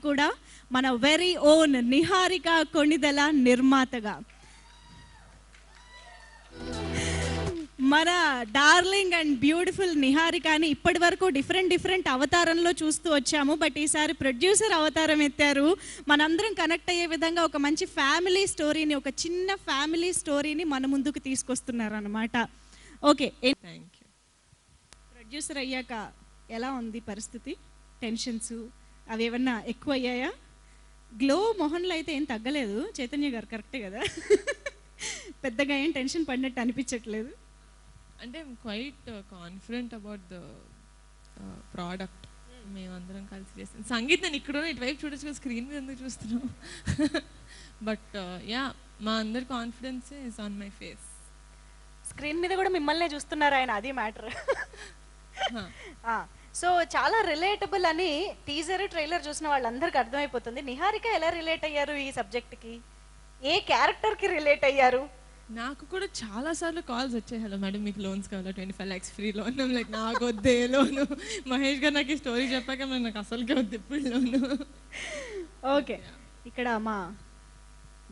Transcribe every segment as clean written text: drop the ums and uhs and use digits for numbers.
కూడా మన very own Niharika Konidela నిర్మాతగా మన డార్లింగ్ అండ్ బ్యూటిఫుల్ నిహారికని ఇప్పటి వరకు డిఫరెంట్ అవతారంలో చూస్తూ వచ్చాము. బట్ ఈసారి ప్రొడ్యూసర్ అవతారం ఎత్తారు. మనందరం కనెక్ట్ అయ్యే విధంగా ఒక మంచి ఫ్యామిలీ స్టోరీని, ఒక చిన్న ఫ్యామిలీ స్టోరీని మన ముందుకు తీసుకొస్తున్నారు అనమాట. ఓకే, ప్రొడ్యూసర్ అయ్యాక ఎలా ఉంది పరిస్థితి? టెన్షన్స్ అవి ఏమన్నా ఎక్కువ అయ్యాయా? గ్లో మొహన్లో అయితే ఏం తగ్గలేదు చైతన్య గారు, కరెక్టే కదా? పెద్దగా ఏం టెన్షన్ పడినట్టు అనిపించట్లేదు. అంటే I'm quiet confident about the product. మేమందరం కలిసి చేస్తాం. సంగీత్ నేను ఇక్కడ ఇటువైపు చూడొచ్చు కదా, స్క్రీన్ మీద ఎందుకు చూస్తున్నాం? బట్ యా, మా అందరి confidence is on my face. Screen మీద కూడా మిమ్మల్నే చూస్తున్నారు ఆయన, అది మ్యాటర్. సో చాలా రిలేటబుల్ అని టీజర్ ట్రైలర్ చూసిన వాళ్ళందరికీ అర్థమైపోతుంది. నిహారిక ఎలా రిలేట్ అయ్యారు ఈ సబ్జెక్ట్కి? ఏ క్యారెక్టర్కి రిలేట్ అయ్యారు? నాకు కూడా చాలా సార్లు కాల్స్ వచ్చాయి, హలో మేడం మీకు లోన్స్ కావాలా, 25 lakhs ఫ్రీ లోన్. లైక్ నాకు వద్దే లోను. మహేష్ గారు నాకు ఈ స్టోరీ చెప్పాక నాకు అసలుకే వద్దు ఇప్పుడు లోను. ఓకే, ఇక్కడ మా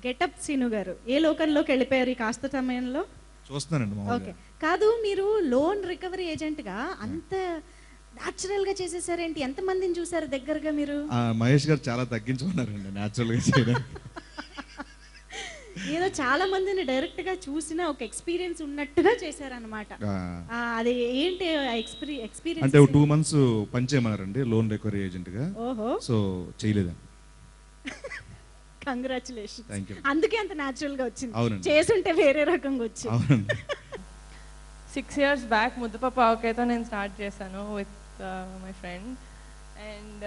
గెటప్ సీను గారు ఏ లోకంలోకి వెళ్ళిపోయారు ఈ కాస్త సమయంలో? చూస్తున్నానండి. ఓకే, కాదు మీరు లోన్ రికవరీ ఏజెంట్గా అంత న్యాచురల్గా చేసేసారేంటి? ఎంతమందిని చూసారు దగ్గరగా మీరు? మహేష్ గారు చాలా తగ్గించుకున్నారండి న్యాచురల్గా చేయడానికి. ఏదో చాలా మందిని డైరెక్ట్ గా చూసిన ఒక ఎక్స్పీరియన్స్ ఉన్నట్టుగా చేశారనమాట. అది ఏంటి ఎక్స్పీరియన్స్? అంటే 2 months పనిచేయమన్నారండి లోన్ రికవరీ ఏజెంట్ గా. ఓహో, సో చేయలేదండి. కంగ్రాచులేషన్. Thank you. అందుకే అంత న్యాచురల్ గా వచ్చింది. అవునండి, చేసుంటే వేరే రకంగా వచ్చింది. అవునండి. 6 years బ్యాక్ ముద్దపప్పు ఆవకాయతో నేను స్టార్ట్ చేశాను విత్ మై ఫ్రెండ్. అండ్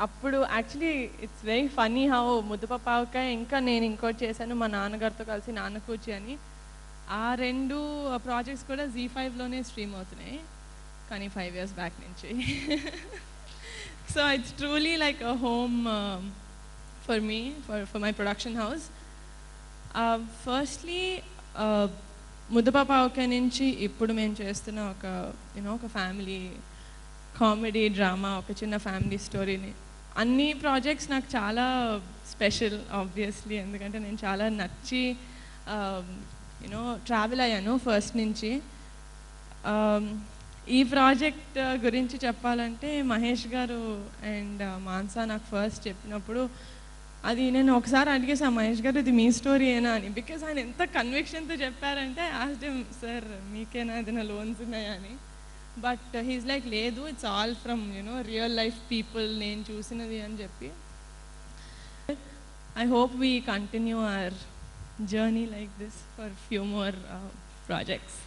అప్పుడు actually it's very funny how ముద్దపప్పు ఆవకాయ ఇంకా నేను ఇంకోటి చేశాను మా నాన్నగారితో కలిసి నాన్నకూచి అని. ఆ 2 ప్రాజెక్ట్స్ కూడా ZEE5లోనే స్ట్రీమ్ అవుతున్నాయి, కానీ 5 years బ్యాక్ నుంచి. So it's truly like a home for me, for my production house. Firstly ముద్దపప్పు ఆవకాయ నుంచి ఇప్పుడు మేము చేస్తున్న ఒక ఫ్యామిలీ కామెడీ డ్రామా, ఒక చిన్న ఫ్యామిలీ స్టోరీని. అన్ని ప్రాజెక్ట్స్ నాకు చాలా స్పెషల్ ఆబ్వియస్లీ, ఎందుకంటే నేను చాలా నచ్చి ట్రావెల్ అయ్యాను ఫస్ట్ నుంచి. ఈ ప్రాజెక్ట్ గురించి చెప్పాలంటే మహేష్ గారు అండ్ మాన్సా నాకు ఫస్ట్ చెప్పినప్పుడు అది నేను ఒకసారి అడిగేసా, మహేష్ గారు ఇది మీ స్టోరీ ఏనా అని. బికాజ్ ఆయన ఎంత కన్విక్షన్తో చెప్పారంటే ఆస్క్డ్ హిమ్, సార్ మీకేనా ఏదైనా లోన్స్ ఉన్నాయా అని. బట్ హీస్ లైక్ లేదు, it's all from real life people, నేను చూసినది అని చెప్పి. I hope we continue our journey like this for few more projects.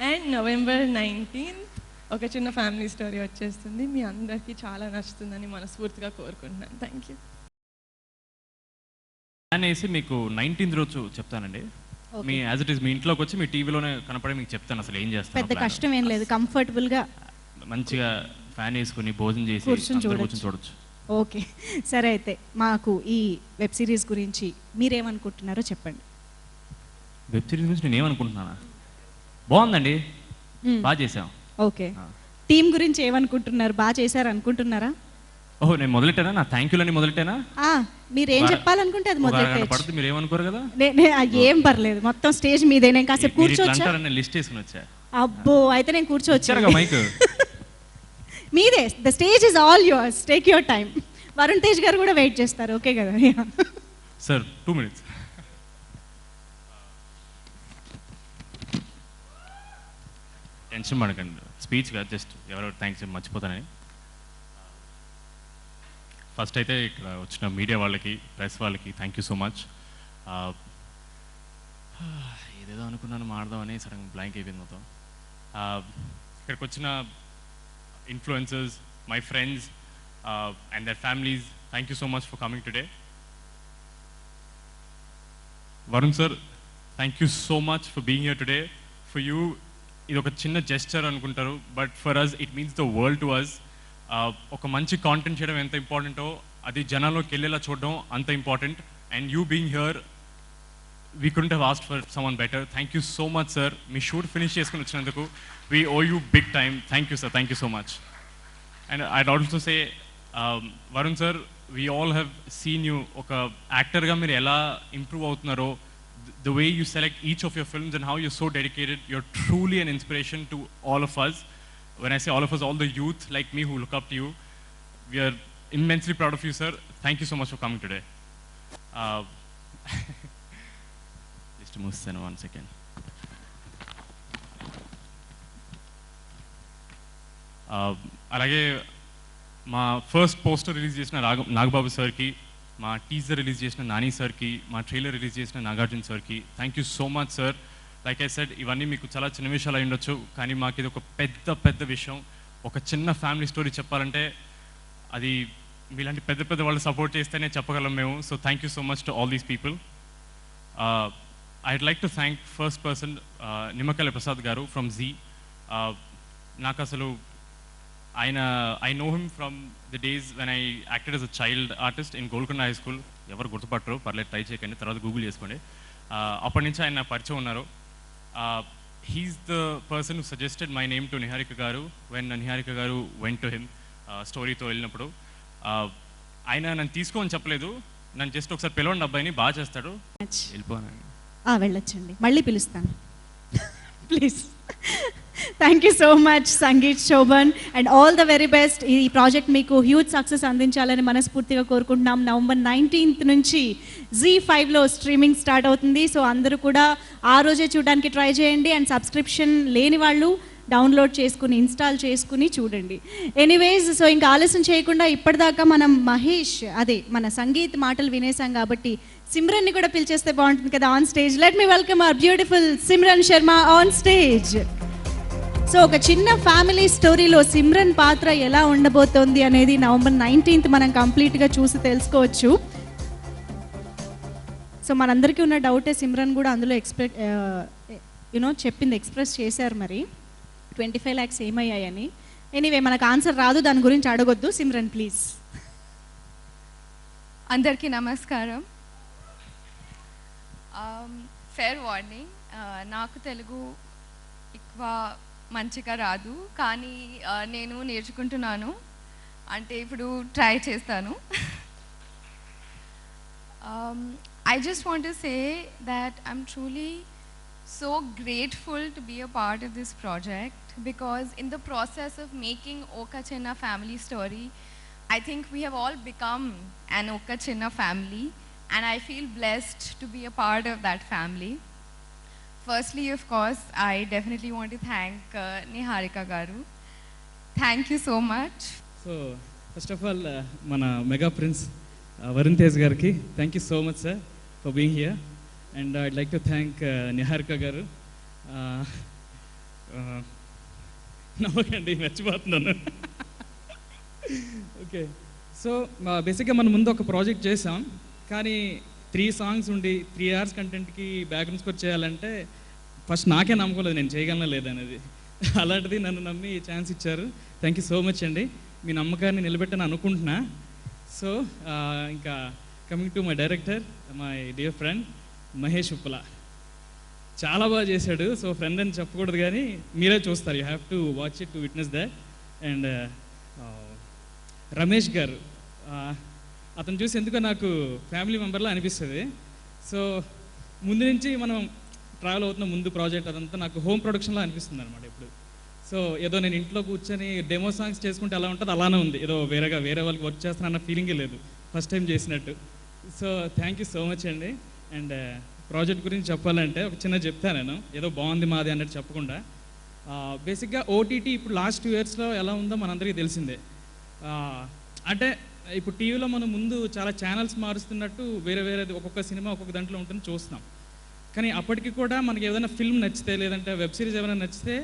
And November 19th ఒక చిన్న ఫ్యామిలీ స్టోరీ వచ్చేస్తుంది. మీ అందరికీ చాలా నచ్చుతుందని మనస్ఫూర్తిగా కోరుకుంటున్నాను. Thank you. అనేసి మీకు 19th రోజు చెప్తానండి. మీ యాజ్ ఇట్ ఈస్ మీ ఇంట్లోకి వచ్చి మీ టీవీలోనే కనపడి మీకు చెప్తాను అసలు ఏం చేస్తాను. పెద్ద కష్టం ఏం లేదు, కంఫర్టబుల్ గా మంచిగా ఫ్యాన్ వేసుకుని భోజనం చేసి కూర్చొని చూడొచ్చు. ఓకే, సరే అయితే మాకు ఈ వెబ్ సిరీస్ గురించి మీరేమనుకుంటున్నారో చెప్పండి. వెబ్ సిరీస్ గురించి నేను ఏమనుకుంటున్నానా? బాగుందండి, బాగా చేసాం. ఓకే, టీమ్ గురించి ఏమనుకుంటున్నారు? బాగా చేశారు అనుకుంటున్నారా? ఓహో, నేను మొదలెట్టానా? నా థ్యాంక్ యూ అని మొదలెట్టానా? మీరు ఏం చెప్పాలనుకుంటే అది మొదలెట్టచ్చు. మీరు ఏమనుకోరు కదా? ఏం పర్లేదు, మొత్తం స్టేజ్ మీదే. నేను కాసేపు కూర్చోవచ్చా? లిస్ట్ వేసుకుని వచ్చా. అబ్బో, అయితే నేను కూర్చోవచ్చు. మైక్ మీదే, the stage is all yours, take your time. Varun Tej గారు కూడా వెయిట్ చేస్తారు, ఓకే కదా? Sir 2 minutes. టెన్షన్ పడకండి, స్పీచ్ కాదు, జస్ట్ ఎవరెవరు థ్యాంక్స్ మర్చిపోతానని. ఫస్ట్ అయితే ఇక్కడ వచ్చిన మీడియా వాళ్ళకి, ప్రెస్ వాళ్ళకి థ్యాంక్ యూ సో మచ్. ఏదేదో అనుకున్నాను మాడదామని సడన్గా బ్లాంక్ అయిపోయింది మొత్తం. ఇక్కడికి వచ్చిన influencers, my friends and their families, thank you so much for coming today. Varun sir, thank you so much for being here today. For you ఇది ఒక చిన్న జెస్చర్ అనుకుంటారు, but for us it means the world to us. ఒక మంచి content చేయడం ఎంత ఇంపార్టెంటో అది జనాల్లోకి వెళ్ళేలా చూడడం అంత important. And you being here, we couldn't have asked for someone better. Thank you so much sir, మీ షూట్ ఫినిష్ చేసుకుని వచ్చినందుకు we owe you big time. Thank you sir, thank you so much. And I'd also say Varun sir, we all have seen you ఒక యాక్టర్గా మీరు ఎలా improve అవుతున్నారో, the way you select each of your films and how you're so dedicated, you're truly an inspiration to all of us. When I say all of us, all the youth like me who look up to you, we are immensely proud of you, sir. Thank you so much for coming today. Just move in 1 second. అలాగే మా first poster release చేసిన నాగబాబు సార్కి, మా teaser release చేసిన నాని సార్కి, మా trailer release చేసిన నాగార్జున సార్కి thank you so much sir. Like I said, ఇవన్నీ మీకు చాలా చిన్న విషయాలు అయి ఉండొచ్చు, కానీ మాకు ఇది ఒక పెద్ద విషయం. ఒక చిన్న ఫ్యామిలీ స్టోరీ చెప్పాలంటే అది మీలాంటి పెద్ద వాళ్ళు సపోర్ట్ చేస్తేనే చెప్పగలం మేము. So thank you so much to all these people. I'd like to thank first person Nimmakalla Prasad garu from G. నాకు అసలు I know him from the days when I acted as a child artist in Golconda High School. ఎవరు గుర్తుపట్టరు, పర్లేదు try చేయకండి, తర్వాత Google చేసుకోండి. అప్పటి నుంచి ఆయన నాకు పరిచయం ఉన్నారు. He is the person who suggested my name to Niharika garu when Niharika గారు వెంట్ టు హిమ్ స్టోరీతో వెళ్ళినప్పుడు. ఆయన నన్ను తీసుకోని చెప్పలేదు, నన్ను జస్ట్ ఒకసారి పిలవండి అబ్బాయిని, బాగా చేస్తాడు, వెళ్ళిపోయాను. వెళ్ళొచ్చండి, మళ్ళీ పిలుస్తాను please. Thank you so much Sangeet, Shobhan, and all the very best. ఈ ప్రాజెక్ట్ మీకు హ్యూజ్ సక్సెస్ అందించాలని మనస్ఫూర్తిగా కోరుకుంటున్నాం. నవంబర్ 19th నుంచి Z5లో స్ట్రీమింగ్ స్టార్ట్ అవుతుంది. సో అందరూ కూడా ఆ రోజే చూడడానికి ట్రై చేయండి. అండ్ సబ్స్క్రిప్షన్ లేని వాళ్ళు డౌన్లోడ్ చేసుకుని ఇన్స్టాల్ చేసుకుని చూడండి. ఎనీవేస్, సో ఇంకా ఆలస్యం చేయకుండా ఇప్పటిదాకా మనం మహేష్ మన సంగీత్ మాటలు వినేసాం కాబట్టి సిమ్రన్ని కూడా పిలిచేస్తే బాగుంటుంది కదా on stage. Let me welcome our beautiful Simran Sharma on stage. So ఒక చిన్న ఫ్యామిలీ స్టోరీలో సిమ్రన్ పాత్ర ఎలా ఉండబోతోంది అనేది నవంబర్ 19th మనం కంప్లీట్గా చూసి తెలుసుకోవచ్చు. సో మనందరికీ ఉన్న డౌటే, సిమ్రన్ కూడా అందులో చెప్పింది ఎక్స్ప్రెస్ చేశారు. మరి 25 lakhs ఏమయ్యాయని. ఎనీవే, మనకు ఆన్సర్ రాదు, దాని గురించి అడగొద్దు. సిమ్రన్ ప్లీజ్. అందరికీ నమస్కారం. ఫేర్ వార్నింగ్, నాకు తెలుగు ఎక్కువ మంచిగా రాదు, కానీ నేను నేర్చుకుంటున్నాను, అంటే ఇప్పుడు ట్రై చేస్తాను. I just want to say that I'm truly so grateful to be a part of this project, because in the process of making Oka Chinna family story, I think we have all become an Oka Chinna family, and I feel blessed to be a part of that family. Firstly, of course, I definitely want to thank Niharika Garu. Thank you so much. So, first of all, mana Mega Prince Varun Tej gariki, thank you so much, sir, for being here. And I'd like to thank Niharika Garu. నవ్వకండి, మర్చిపోతున్నాను. Okay, so బేసిక్గా మనం ముందు ఒక project చేసాం, కానీ 3 songs ఉండి 3 hours కంటెంట్కి background score చేయాలంటే ఫస్ట్ నాకే నమ్మకం లేదు నేను చేయగలనా లేదనేది. అలాంటిది నన్ను నమ్మి ఛాన్స్ ఇచ్చారు. థ్యాంక్ యూ సో మచ్ అండి, మీ నమ్మకాన్ని నిలబెట్టని అనుకుంటున్నా. సో ఇంకా coming to my director, my dear friend Mahesh Uppala, చాలా బాగా చేశాడు. సో ఫ్రెండ్ అని చెప్పకూడదు, కానీ మీరే చూస్తారు, you have to watch it to witness that. And Ramesh గారు, అతను చూసి ఎందుకో నాకు ఫ్యామిలీ మెంబర్లా అనిపిస్తుంది. సో ముందు నుంచి మనం ట్రావెల్ అవుతున్న ముందు ప్రాజెక్ట్ అదంతా నాకు హోమ్ ప్రొడక్షన్లో అనిపిస్తుంది అనమాట ఇప్పుడు. సో ఏదో నేను ఇంట్లో కూర్చొని డెమో సాంగ్స్ చేసుకుంటే ఎలా ఉంటుంది అలానే ఉంది, ఏదో వేరే వాళ్ళకి వర్క్ చేస్తానన్న ఫీలింగే లేదు, ఫస్ట్ టైం చేసినట్టు. So thank you so much అండి. అండ్ ప్రాజెక్ట్ గురించి చెప్పాలంటే ఒక చిన్న చెప్తాను నేను, ఏదో బాగుంది మాది అన్నట్టు చెప్పకుండా. బేసిక్గా ఓటీటీ ఇప్పుడు లాస్ట్ 2 yearsలో ఎలా ఉందో మనందరికీ తెలిసిందే. అంటే ఇప్పుడు టీవీలో మనం ముందు చాలా ఛానల్స్ మారుస్తున్నట్టు వేరేది ఒక్కొక్క సినిమా ఒక్కొక్క దాంట్లో ఉంటుంది చూస్తున్నాం. కానీ అప్పటికి కూడా మనకి ఏదైనా ఫిల్మ్ నచ్చితే లేదంటే వెబ్ సిరీస్ ఏమైనా నచ్చితే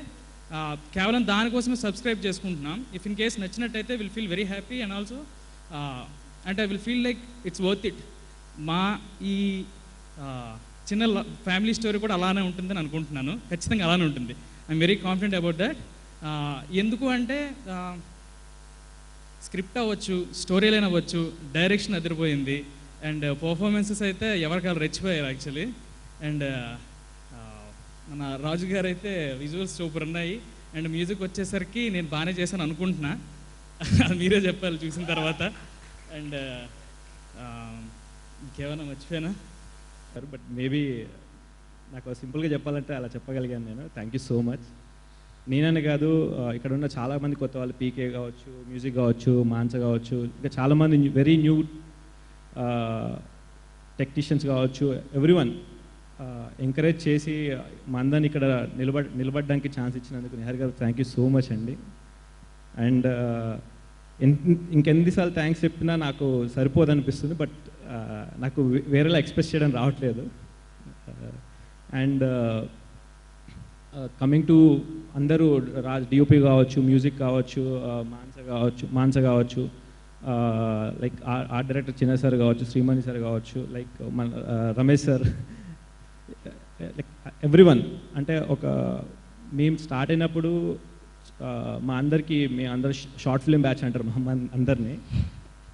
కేవలం దానికోసమే సబ్స్క్రైబ్ చేసుకుంటున్నాం. ఇఫ్ ఇన్ కేస్ నచ్చినట్టయితే will feel very happy and also అంటే will feel like it's worth it. మా ఈ చిన్న ఫ్యామిలీ స్టోరీ కూడా అలానే ఉంటుందని అనుకుంటున్నాను, ఖచ్చితంగా అలానే ఉంటుంది. I'm very confident about that. ఎందుకు అంటే స్క్రిప్ట్ అవ్వచ్చు, స్టోరీ లైన్ అవ్వచ్చు, డైరెక్షన్ అదిరిపోయింది, అండ్ పర్ఫార్మెన్సెస్ అయితే ఎవరికాలు రెచ్చిపోయారు యాక్చువల్లీ. అండ్ మన రాజు గారు అయితే విజువల్స్ సూపర్ ఉన్నాయి, అండ్ మ్యూజిక్ వచ్చేసరికి నేను బాగానే చేశాను అనుకుంటున్నా, మీరే చెప్పాలి చూసిన తర్వాత. అండ్ ఇంకేమైనా మర్చిపోయానా? బట్ మేబీ నాకు సింపుల్గా చెప్పాలంటే అలా చెప్పగలిగాను నేను. Thank you so much. నేననే కాదు, ఇక్కడ ఉన్న చాలామంది కొత్త వాళ్ళు, పీకే కావచ్చు, మ్యూజిక్ కావచ్చు, మాన్స కావచ్చు, ఇంకా చాలామంది వెరీ న్యూ టెక్నీషియన్స్ కావచ్చు, ఎవ్రీవన్ ఎంకరేజ్ చేసి మా అందరిని ఇక్కడ నిలబడడానికి ఛాన్స్ ఇచ్చినందుకు నిహార్ గారు థ్యాంక్ యూ సో మచ్ అండి. అండ్ ఇంకెన్నిసార్లు థ్యాంక్స్ చెప్పినా నాకు సరిపోదనిపిస్తుంది, బట్ నాకు వేరేలా ఎక్స్ప్రెస్ చేయడం రావట్లేదు. అండ్ కమింగ్ టు అందరూ డిఓపి కావచ్చు, మ్యూజిక్ కావచ్చు, మాన్స కావచ్చు, లైక్ ఆర్ట్ డైరెక్టర్ చిన్న సార్ కావచ్చు, శ్రీమణి సార్ కావచ్చు, లైక్ మన రమేష్ సార్, లైక్ ఎవ్రీవన్. అంటే మేము స్టార్ట్ అయినప్పుడు మా అందరూ షార్ట్ ఫిల్మ్ బ్యాచ్ అంటారు మా అందరినీ,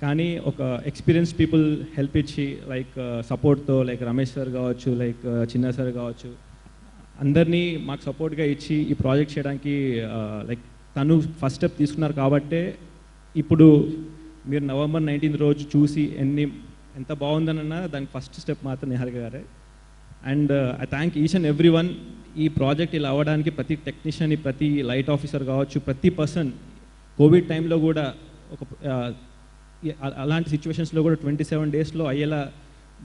కానీ ఒక ఎక్స్పీరియన్స్ పీపుల్ హెల్ప్ ఇచ్చి, లైక్ సపోర్ట్తో, లైక్ రమేష్ సార్ కావచ్చు, లైక్ చిన్న సార్ కావచ్చు, అందరినీ మాకు సపోర్ట్గా ఇచ్చి ఈ ప్రాజెక్ట్ చేయడానికి లైక్ తను ఫస్ట్ స్టెప్ తీసుకున్నారు. కాబట్టే ఇప్పుడు మీరు November 19th రోజు చూసి ఎంత బాగుందనన్నా దానికి ఫస్ట్ స్టెప్ మాత్రం నిహారిక గారే. And I thank each and every one. ఈ ప్రాజెక్ట్ ఇలా అవ్వడానికి ప్రతి టెక్నీషియన్, ప్రతి లైట్ ఆఫీసర్ కావచ్చు, ప్రతి పర్సన్ కోవిడ్ టైంలో కూడా అలాంటి సిచ్యువేషన్స్లో కూడా 27 డేస్లో అయ్యేలా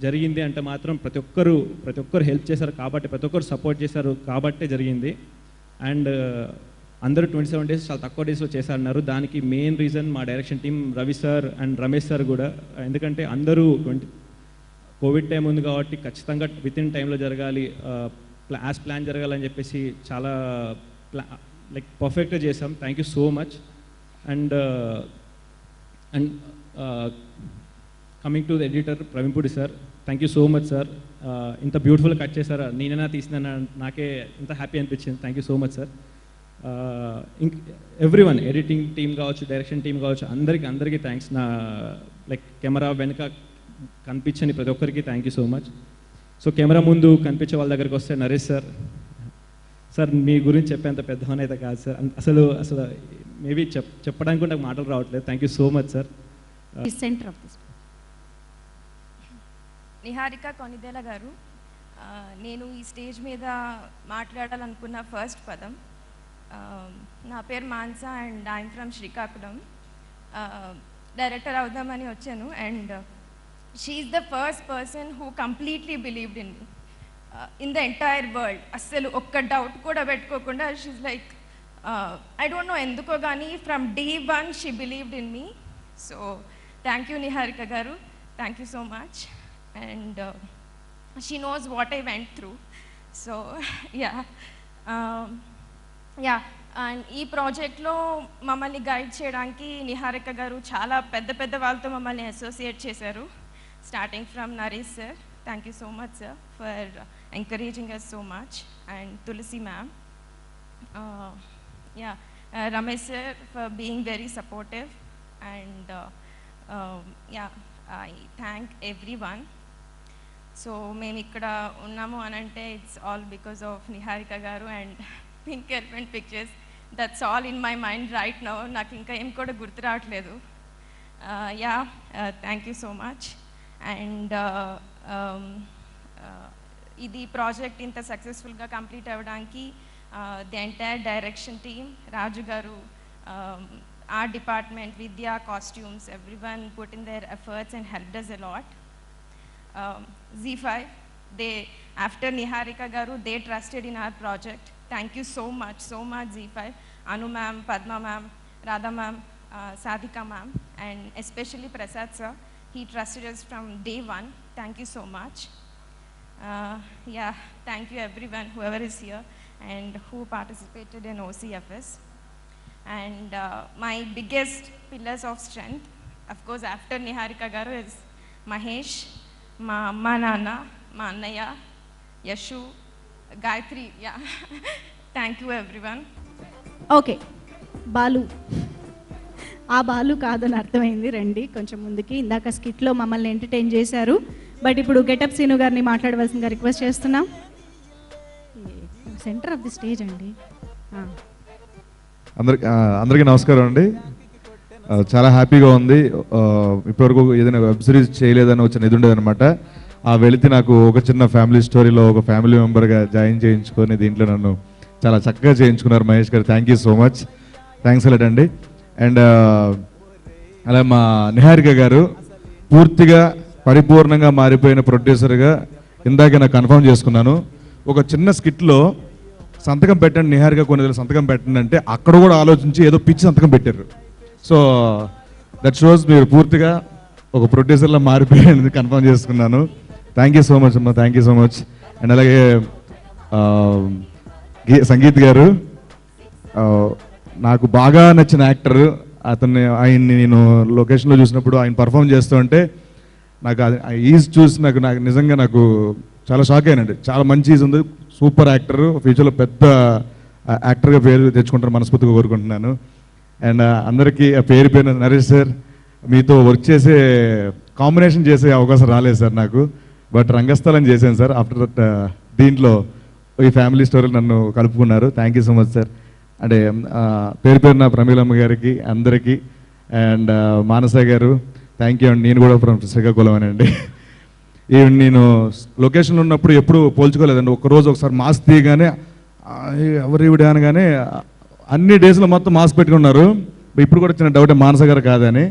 జరిగింది అంటే మాత్రం ప్రతి ఒక్కరు హెల్ప్ చేశారు కాబట్టి, ప్రతి ఒక్కరు సపోర్ట్ చేశారు కాబట్టే జరిగింది. అండ్ అందరూ 27 డేస్ చాలా తక్కువ డేస్లో చేశారన్నారు. దానికి మెయిన్ రీజన్ మా direction team Ravi sir and Ramesh sir కూడా. ఎందుకంటే అందరూ కోవిడ్ టైం ఉంది కాబట్టి ఖచ్చితంగా విత్ ఇన్ టైంలో జరగాలి, ప్లాన్ జరగాలని చెప్పేసి చాలా లైక్ పర్ఫెక్ట్గా చేసాం. Thank you so much. And coming to the editor ప్రవీణ్పూడి sir, thank you so much sir. ఇంత బ్యూటిఫుల్గా కట్ చేశారు, నేనైనా తీసిన నాకే ఇంత హ్యాపీ అనిపించింది. Thank you so much sir. Everyone, editing team కావచ్చు, డైరెక్షన్ టీం కావచ్చు, అందరికీ థ్యాంక్స్. నా లైక్ కెమెరా వెనుక కనిపించని ప్రతి ఒక్కరికి thank you so much. So camera ముందు కనిపించే వాళ్ళ దగ్గరికి వస్తే నరేష్ సార్. సార్ మీ గురించి చెప్పేంత పెద్దవని అయితే కాదు సార్, అసలు మేబీ చెప్పడానికి కూడా నాకు మాటలు రావట్లేదు. Thank you so much sir. Centre of this Niharika Konidela గారు, నేను ఈ స్టేజ్ మీద మాట్లాడాలనుకున్న ఫస్ట్ పదం. నా పేరు Mansa and I'm from Srikakulam. Director అవుదామని వచ్చాను and she is the first person who completely believed in me in the entire world. అస్సలు ఒక్క డౌట్ కూడా పెట్టుకోకుండా she like I don't know ఎందుకో కానీ from day one she believed in me. So thank you Niharika garu, thank you so much. And she knows what I went through. So and ఈ ప్రాజెక్ట్లో మమ్మల్ని guide చేయడానికి నిహారిక గారు చాలా పెద్ద వాళ్ళతో మమ్మల్ని అసోసియేట్ చేశారు. Starting from Naresh sir, thank you so much sir for encouraging us so much. And Tulasi ma'am, Ramesh sir for being very supportive. And I thank everyone. So మేము ఇక్కడ ఉన్నాము అని అంటే it's all because of Niharika garu and pink elephant pictures. That's all in my mind right now. నాకు ఇంకా ఏం కూడా గుర్తు రావట్లేదు. Thank you so much. And ఇది ప్రాజెక్ట్ ఇంత సక్సెస్ఫుల్గా కంప్లీట్ అవ్వడానికి ది ఎంటైర్ డైరెక్షన్ టీమ్, రాజు గారు, art department, Vidya, costumes, everyone put in their efforts and helped us a lot. ZEE5, they, after Niharika garu, they trusted in our project. Thank you so much ZEE5. Anu ma'am, Padma ma'am, Radha ma'am, Sadhika ma'am, and especially Prasad sir. He trusted us from day one. Thank you so much. Thank you everyone, whoever is here and who participated in OCFS. And my biggest pillars of strength, of course, after Niharika garu, is Mahesh, ma amma nana, ma annaya, Yashu, Gayatri. Thank you everyone. Okay, Balu, ఆ బాలు కాదని అర్థమైంది. రండి కొంచెం ముందుకి. ఇందాక స్కిట్లో మమ్మల్ని entertain చేశారు, but ఇప్పుడు గెటప్ సీను గారిని మాట్లాడవలసిందిగా రిక్వెస్ట్ చేస్తున్నాం. సెంటర్ ఆఫ్ ది స్టేజ్ అండి. అందరికీ నమస్కారం అండి. చాలా హ్యాపీగా ఉంది. ఇప్పటివరకు ఏదైనా వెబ్ సిరీస్ చేయలేదని వచ్చిన ఇది ఉండేదన్నమాట. ఆ వెళితే నాకు ఒక చిన్న ఫ్యామిలీ స్టోరీలో ఒక ఫ్యామిలీ మెంబర్గా జాయిన్ చేయించుకొని దీంట్లో నన్ను చాలా చక్కగా చేయించుకున్నారు మహేష్ గారు. Thank you so much, thanks a lot అండి. అండ్ అలా మా నిహారిక గారు పూర్తిగా పరిపూర్ణంగా మారిపోయిన ప్రొడ్యూసర్గా ఇందాకే నాకు కన్ఫర్మ్ చేసుకున్నాను. ఒక చిన్న స్కిట్లో సంతకం పెట్టండి నిహారిక కొన్ని సంతకం పెట్టండి అంటే అక్కడ కూడా ఆలోచించి ఏదో పిచ్చి సంతకం పెట్టారు. సో దట్ షోస్ మీరు పూర్తిగా ఒక ప్రొడ్యూసర్లో మారిపోయారని కన్ఫర్మ్ చేసుకున్నాను. థ్యాంక్ యూ సో మచ్ అమ్మా, thank you so much. And అలాగే సంగీత్ గారు నాకు బాగా నచ్చిన యాక్టర్. ఆయన్ని నేను లొకేషన్లో చూసినప్పుడు ఆయన పర్ఫామ్ చేస్తూ ఉంటే నాకు ఈజ్ చూసి నాకు నిజంగా నాకు చాలా షాక్ అయినండి. చాలా మంచి ఈజ్ ఉంది, సూపర్ యాక్టర్, ఫ్యూచర్లో పెద్ద యాక్టర్గా పేరు తెచ్చుకుంటారు మనస్ఫూర్తిగా కోరుకుంటున్నాను. అండ్ అందరికీ పేరు పేరు నరేష్ సార్, మీతో వర్క్ చేసే కాంబినేషన్ చేసే అవకాశం రాలేదు సార్ నాకు, బట్ రంగస్థలం చేశాను సార్. ఆఫ్టర్ దట్ దీంట్లో ఈ ఫ్యామిలీ స్టోరీలు నన్ను కలుపుకున్నారు. Thank you so much sir. అంటే పేరు పేరున ప్రమీలమ్మ గారికి అందరికీ అండ్ మానస గారు థ్యాంక్ యూ అండి. నేను కూడా ఫ్రమ్ శ్రీకాకుళం అండి. ఈవెన్ నేను లొకేషన్లో ఉన్నప్పుడు ఎప్పుడు పోల్చుకోలేదండి. ఒక్కరోజు ఒకసారి మాస్క్ తీయగానే ఎవరు ఈవిడ అనగానే అన్ని డేస్లో మొత్తం మాస్క్ పెట్టుకున్నారు. ఇప్పుడు కూడా చిన్న డౌటే మానస గారు కాదని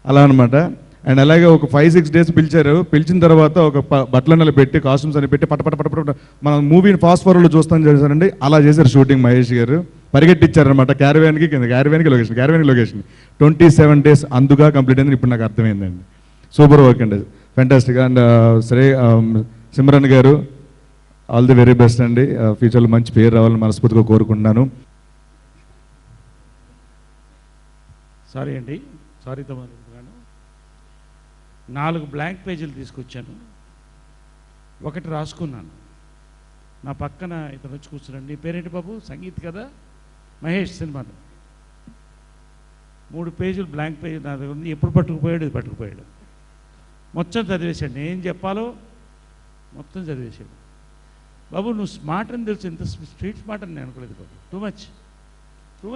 అలా అనమాట. అండ్ అలాగే ఒక 5-6 డేస్ పిలిచారు. పిలిచిన తర్వాత ఒక బట్టలన్నలు పెట్టి కాస్ట్యూమ్స్ అని పెట్టి పట మనం మూవీని ఫాస్ట్ ఫార్వర్డ్లో చూస్తాం చేశారండి. అలా చేశారు షూటింగ్ మహేష్ గారు. పరిగెట్టిచ్చారనమాట క్యారవాన్కి క్యారవాన్కి లొకేషన్ 27 డేస్ అందుగా కంప్లీట్ అయింది. ఇప్పుడు నాకు అర్థమైందండి. సూపర్ వర్క్ అండి, ఫెంటాస్టిక్. అండ్ సరే సిమ్రన్ గారు ఆల్ ది వెరీ బెస్ట్ అండి. ఫ్యూచర్లో మంచి పేరు రావాలని మనస్ఫూర్తిగా కోరుకుంటున్నాను. సారీ అండి, సారీతో మాట్లాడుతున్నాను. 4 బ్లాంక్ పేజీలు తీసుకొచ్చాను, ఒకటి రాసుకున్నాను. నా పక్కన ఇతను వచ్చి కూర్చున్నాడు. నీ పేరేంటి బాబు? సంగీత్ కదా, మహేష్ సినిమాలో 3 పేజీలు బ్లాంక్ పేజీ నా దగ్గర ఉంది. ఎప్పుడు పట్టుకుపోయాడు, ఇది పట్టుకుపోయాడు. మొత్తం చదివేశాడు. నేను ఏం చెప్పాలో మొత్తం చదివేశాడు. బాబు నువ్వు స్మార్ట్ అని తెలుసు, ఇంత స్ట్రీట్ స్మార్ట్ అని నేను అనుకోలేదు బాబు. Too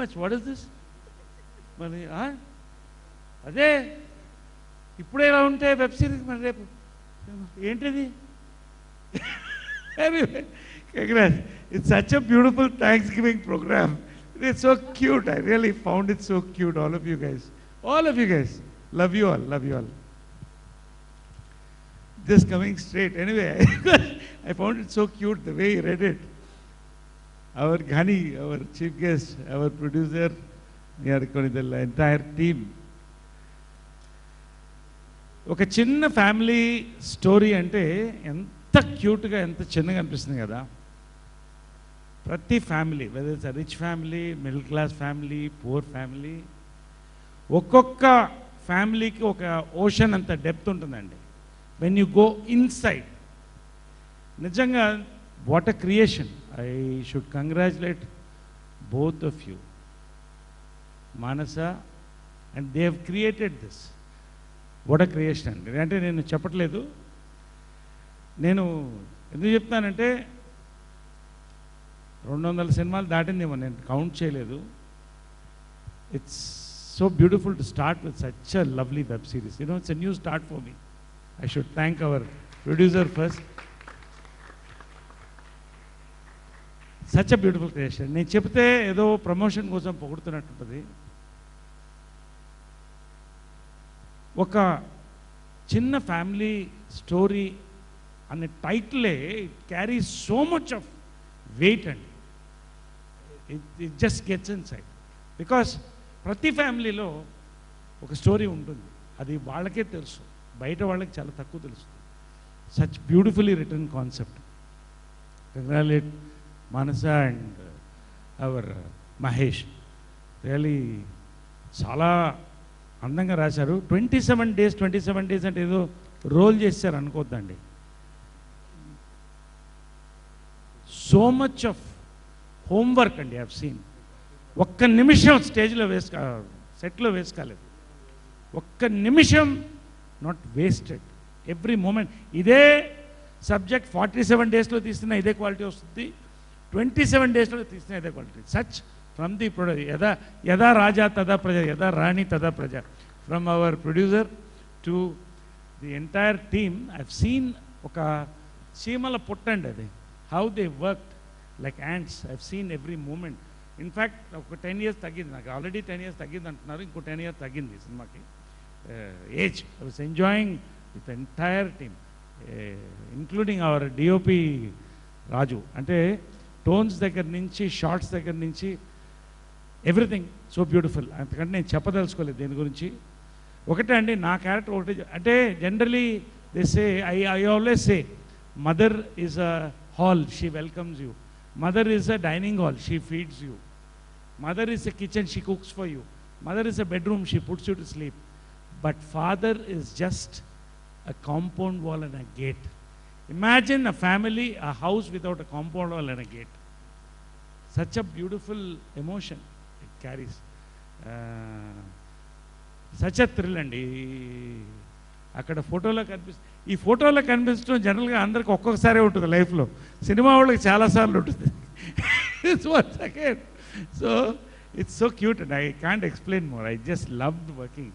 much what is this? మరి అదే ఇప్పుడే ఇలా ఉంటే వెబ్ సిరీస్ మరి రేపు ఏంటిది? It's such a beautiful Thanksgiving program. It's so cute. I really found it so cute. All of you guys. Love you all. Just coming straight. Anyway, I found it so cute the way he read it. Our Ghani, our chief guest, our producer, the entire team. ఒక చిన్న family story అంటే ఎంత క్యూట్గా ఎంత చిన్నగా అనిపిస్తుంది కదా. ప్రతి family, whether it's rich family, middle class family, poor family, ఒక్కొక్క ఫ్యామిలీకి ఒక ఓషన్ అంత డెప్త్ ఉంటుందండి. వెన్ యూ గో ఇన్సైడ్, నిజంగా what a creation. I should congratulate both of you, Manasa, and they have created this. What a creation అండి. అంటే నేను చెప్పట్లేదు, నేను ఎందుకు చెప్తానంటే 200 సినిమాలు దాటిందేమో, నేను కౌంట్ చేయలేదు. It's so beautiful to start with such a lovely web series. It's a new start for me. I should thank our producer first. Such a beautiful creation. నేను చెప్తే ఏదో ప్రమోషన్ కోసం పొగుడుతున్నట్టుంటుంది. ఒక చిన్న ఫ్యామిలీ స్టోరీ అనే టైటిలే it carries so much of weight అండి. It just gets inside. Because ప్రతి ఫ్యామిలీలో ఒక స్టోరీ ఉంటుంది, అది వాళ్ళకే తెలుసు, బయట వాళ్ళకి చాలా తక్కువ తెలుస్తుంది. Such beautifully written concept. Congratulate Manasa and our Mahesh. Really చాలా అందంగా రాశారు. 27 డేస్ అంటే ఏదో రోల్ చేశారు అనుకోద్దండి. సో మచ్ ఆఫ్ హోంవర్క్ అండి. I've seen. ఒక్క నిమిషం స్టేజ్లో సెట్లో వేసుకోలేదు. ఒక్క నిమిషం నాట్ వేస్టెడ్. Every moment. ఇదే సబ్జెక్ట్ 47 డేస్లో తీస్తున్న ఇదే క్వాలిటీ వస్తుంది, 27 డేస్లో తీస్తున్న ఇదే quality. Such from the Yada Yada Raja Tada Praja, Yada Rani Tada Praja. From our producer to the entire team, I've seen oka Chimala Puttandade, how they worked like ants. I've seen every moment. In fact, 10 years tagindi, నాకు already 10 years tagindi అంటున్నారు, ఇంకో 10 years తగ్గింది సినిమాకి age. I was enjoying with the entire team, including our DOP రాజు. అంటే tones దగ్గర నుంచి shorts దగ్గర నుంచి ఎవ్రీథింగ్ సో బ్యూటిఫుల్. అంతకంటే నేను చెప్పదలుచుకోలేదు దీని గురించి. ఒకటే అండి, నా క్యారెక్టర్ ఒకటే. అంటే generally they say, I always say, mother is a hall, she welcomes you. Mother is a dining hall, she feeds you. Mother is a kitchen, she cooks for you. Mother is a bedroom, she puts you to sleep. But father is just a compound wall and a gate. Imagine a family, a house without a compound wall and a gate. Such a beautiful emotion it carries. Such a thrill అండి. అక్కడ ఫోటోలో ఈ ఫోటోలో కనిపించడం జనరల్గా అందరికి ఒక్కొక్కసారి ఉంటుంది లైఫ్లో, సినిమా వాళ్ళకి చాలాసార్లు ఉంటుంది. So it's so cute and I can't explain more. I just loved working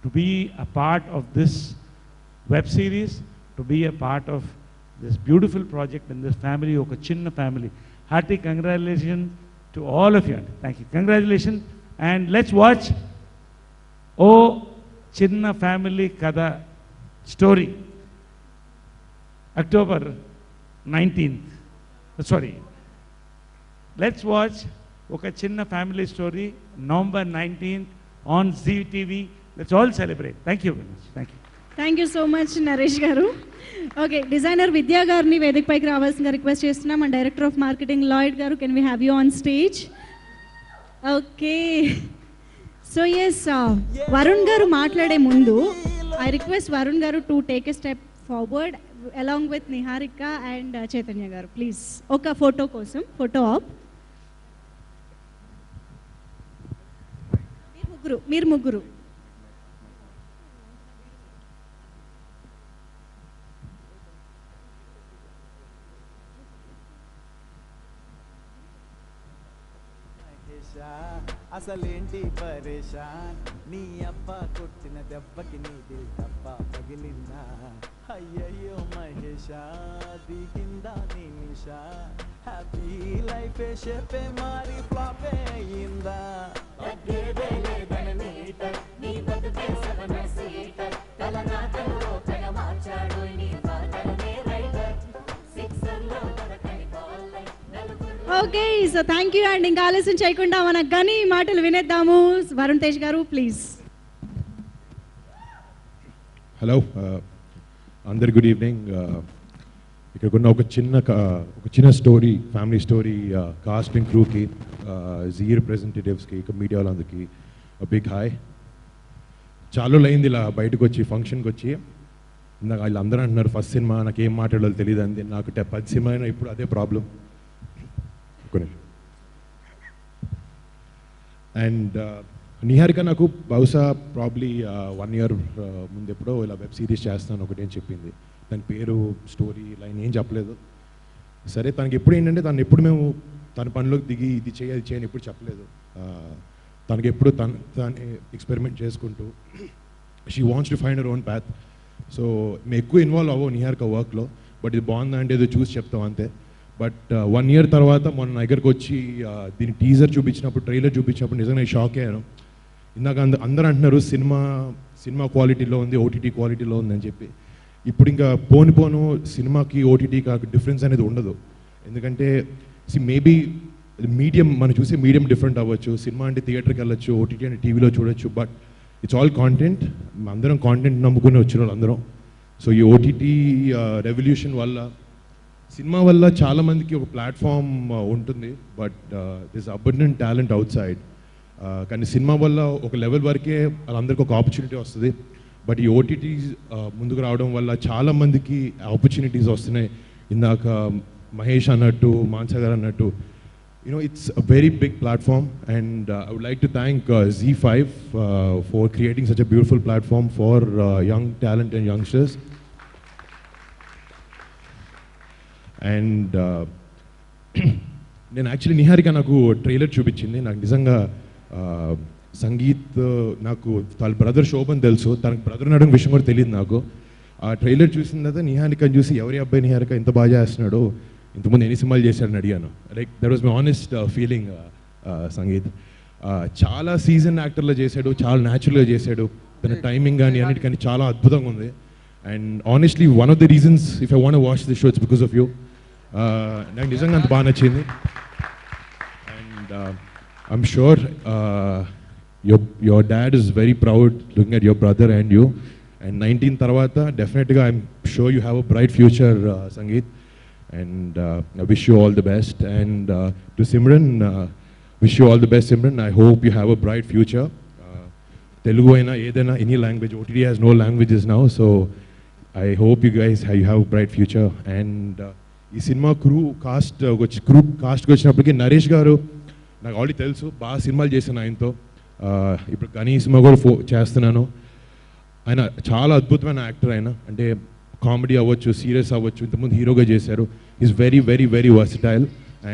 to be a part of this web series, to be a part of this beautiful project in this family, oka chinna family. Hearty congratulations to all of you. Thank you. Congratulations. And let's watch Oh Chinna Family Kada story, October 19th. Sorry. Let's watch Oka Chinna Family Story, November 19th on Zee TV. Let's all celebrate. Thank you very much. Thank you. Thank you so much Naresh garu. Okay, designer Vidya గారిని వేదికపైకి రావాల్సిందిగా request చేస్తున్నాం. And director of marketing Lloyd garu, can we have you on stage? Okay, so yes, Varun garu మాట్లాడే ముందు I request Varun garu to take a step forward along with Niharika and Chaitanya garu, please. ఒక photo కోసం, photo op. మీరు ముగ్గురు అసలేంటి పరేషాన్, నీ అబ్బా కొట్టిన దెబ్బకి నీ దిల్ తప్ప పగిలిందా? అయ్యయ్యో మహేషా, దిగిందా నీ నిషా, హ్యాపీ లైఫ్ షేపే మారి ఫ్లాపే అయ్యిందా? Okay, so thank you. And ఇంకా ఆలస్యం చేయకుండా మన గని మాటలు వినేద్దాము. వరుణ్ తేజ్ గారు, ప్లీజ్. హలో, అందరి గుడ్ ఈవినింగ్. ఇక్కడికున్న ఒక చిన్న స్టోరీ, ఫ్యామిలీ స్టోరీ, కాస్టింగ్ క్రూకి, జీ రిప్రజెంటేటివ్స్కి, ఇక మీడియా వాళ్ళందరికీ బిగ్ హాయ్. చాలా అయింది ఇలా బయటకు వచ్చి, ఫంక్షన్కి వచ్చి. ఇందాక వీళ్ళందరూ అంటున్నారు ఫస్ట్ సినిమా, నాకు ఏం మాట్లాడాలో తెలియదు అంది. నాకు 10 సినిమా అయినా ఇప్పుడు అదే ప్రాబ్లం. అండ్ నిహారిక నాకు బహుశా ప్రాబ్లీ 1 year ముందు ఎప్పుడో ఇలా వెబ్ సిరీస్ చేస్తాను ఒకటి అని చెప్పింది. దాని పేరు, స్టోరీ, లైన్ ఏం చెప్పలేదు. సరే, తనకి ఎప్పుడు ఏంటంటే తను ఎప్పుడు మేము తన పనిలోకి దిగి ఇది చేయని ఎప్పుడు చెప్పలేదు. తనకి ఎప్పుడు తను ఎక్స్పెరిమెంట్ చేసుకుంటూ she wants to find her own path. So మేము ఎక్కువ ఇన్వాల్వ్ అవ్వవు నిహారిక వర్క్లో, బట్ ఇది బాగుందా అంటే ఏదో చూసి చెప్తాం అంతే. బట్ 1 year తర్వాత మొన్న దగ్గరకు వచ్చి దీని టీజర్ చూపించినప్పుడు, ట్రైలర్ చూపించినప్పుడు నిజంగా నేను షాక్ అయ్యాను. ఇందాక అందరూ అంటున్నారు సినిమా క్వాలిటీలో ఉంది, ఓటీటీ క్వాలిటీలో ఉందని చెప్పి. ఇప్పుడు ఇంకా పోను సినిమాకి ఓటీటీకి డిఫరెన్స్ అనేది ఉండదు. ఎందుకంటే మేబీ మీడియం, మనం చూసే మీడియం డిఫరెంట్ అవ్వచ్చు. సినిమా అంటే థియేటర్కి వెళ్ళొచ్చు, ఓటీటీ అంటే టీవీలో చూడొచ్చు. But it's all content. అందరం కాంటెంట్ నమ్ముకుని వచ్చిన వాళ్ళు అందరం. సో ఈ ఓటీటీ రెవల్యూషన్ వల్ల, సినిమా వల్ల చాలామందికి ఒక ప్లాట్ఫామ్ ఉంటుంది. But this abundant talent out side. కానీ సినిమా వల్ల ఒక లెవెల్ వరకే వాళ్ళందరికీ ఒక ఆపర్చునిటీ వస్తుంది. బట్ ఈ ఓటీటీస్ ముందుకు రావడం వల్ల చాలామందికి ఆపర్చునిటీస్ వస్తున్నాయి. ఇందాక మహేష్ అన్నట్టు, మాన్సా గారు అన్నట్టు, it's a very big platform, and I would like to thank ZEE5 for creating such a beautiful platform for young talent and youngsters. And నేను యాక్చువల్లీ నిహారిక నాకు ట్రైలర్ చూపించింది. నాకు నిజంగా సంగీత్ నాకు వాళ్ళ బ్రదర్ శోభన్ తెలుసు, తనకు బ్రదర్ నడడం విషయం కూడా తెలియదు నాకు. ఆ ట్రైలర్ చూసిన తర్వాత నిహారికని చూసి ఎవరి అబ్బాయి నిహారిక ఇంత బాగా చేస్తున్నాడో, ఇంతకుముందు ఎన్ని సినిమాలు చేశాడని అడిగాను. Like that was my honest feeling. Sangeet చాలా సీజన్ యాక్టర్లో చేశాడు, చాలా న్యాచురల్గా చేశాడు, తన టైమింగ్ కానీ అన్నిటికని చాలా అద్భుతంగా ఉంది. And honestly one of the reasons if I want watch the show it's because of you. నాకు నిజంగా అంత బాగా నచ్చింది. And I'm sure your dad is very proud looking at your brother and you. And 19 తర్వాత డెఫినెట్గా I'm sure you have a bright future sangeet. And I wish you all the best. And to Simran, wish you all the best, Simran. I hope you have a bright future. Telugu aina edaina any language, OTT has no languages now, so I hope you guys have a bright future. And ee cinema crew cast vachinapudiki Naresh garu నాకు already తెలుసు, బాగా సినిమాలు చేశాను ఆయనతో. ఇప్పుడు గనీ cinema కూడా చేస్తున్నాను. ఆయన చాలా అద్భుతమైన యాక్టర్. ఆయన అంటే కామెడీ అవ్వచ్చు, సీరియస్ అవ్వచ్చు, ఇంతకుముందు హీరోగా చేశారు. Is very very very versatile.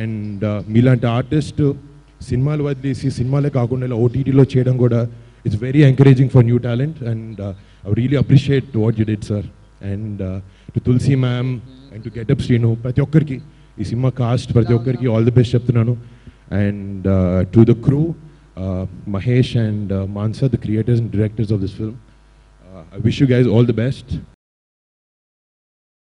And మీలాంటి ఆర్టిస్ట్ సినిమాలు వదిలేసి సినిమాలే కాకుండా ఇలా ఓటీటీలో చేయడం కూడా it's very encouraging for new talent. And I really appreciate what you did sir. And to Tulasi ma'am and to Getup Srinu, ప్రతి ఒక్కరికి ఈ సినిమా కాస్ట్ ప్రతి ఒక్కరికి ఆల్ ది బెస్ట్ చెప్తున్నాను. And to the crew, Mahesh and Mansa, the creators and directors of this film, I wish you guys all the best.